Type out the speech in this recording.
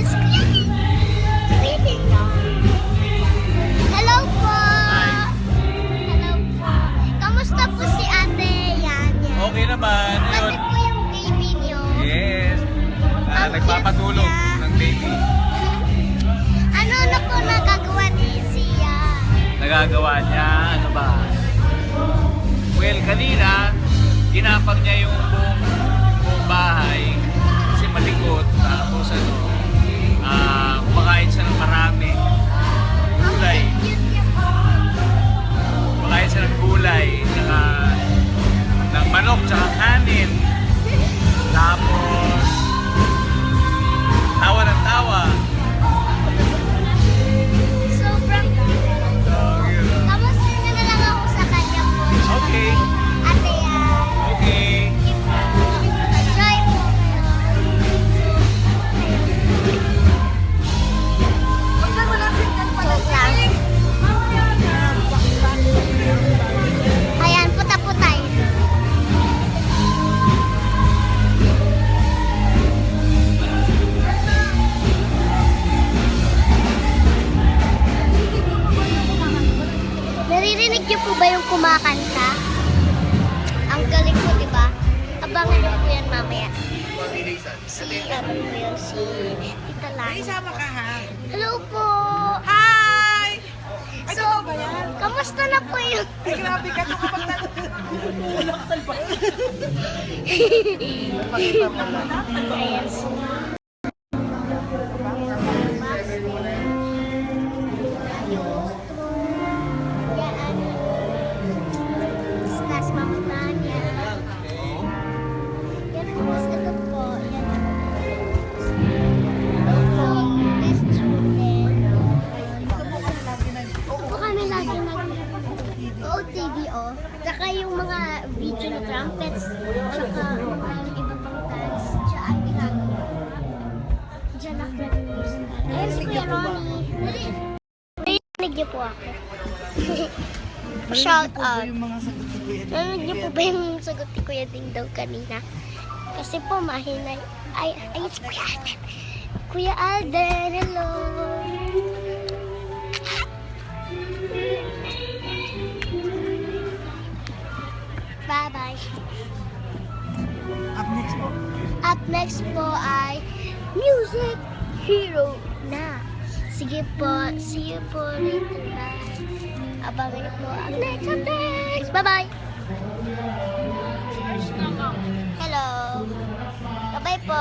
Yes, waiting lang. Hello po. Hello po. Kamusta po si Ate Yanya? Okay naman. Kasi Yun. po yung baby niyo. Yes. Nagpapatulog ng baby. Ano na po nagagawa ni Sia? Nagagawa niya, ano ba? Well, kanina, ginapag niya yung buong bahay kasi malikot. Tapos ano, kumakain siya ng marami. Gulay. Kumakain siya ng gulay, ng manok, tsaka kanin. Tapos, tawa ng tawa. Sobrang kamusta na lang ako sa kanya po. Okay. Ate Yan. Okay. Enjoy po ayan, puta-putay. Naririnig niyo po ba yung kumakanta? Ang galing po, di ba? Abangan niyo po yan mamaya. Si Tita Lan. Isama ka ha? Hello po! Hi! Ay, So, totoo ba yan? kamusta na po yung... Ay, grabe ka. Ito kapag Pakita mo lang. Ayan. Tsaka yung mga video na trumpets, tsaka mga iba pang dance, tsaka ang ginagawa. Diyan ako nag-music. Ayun si Kuya Ronnie. Narinig niyo po ako. Shout out. Yung mga sagot ni Kuya Ding. Narinig niyo po ba yung sagot ni Kuya Ding daw kanina? Kasi po mahinay. Ayun si Kuya Alden. Kuya Alden, hello. Bye-bye. Up next po. Up next po ay Music Hero na. Sige po, see you po later. Bye. Abangan niyo po ang next. Bye-bye. Hello. Bye-bye po.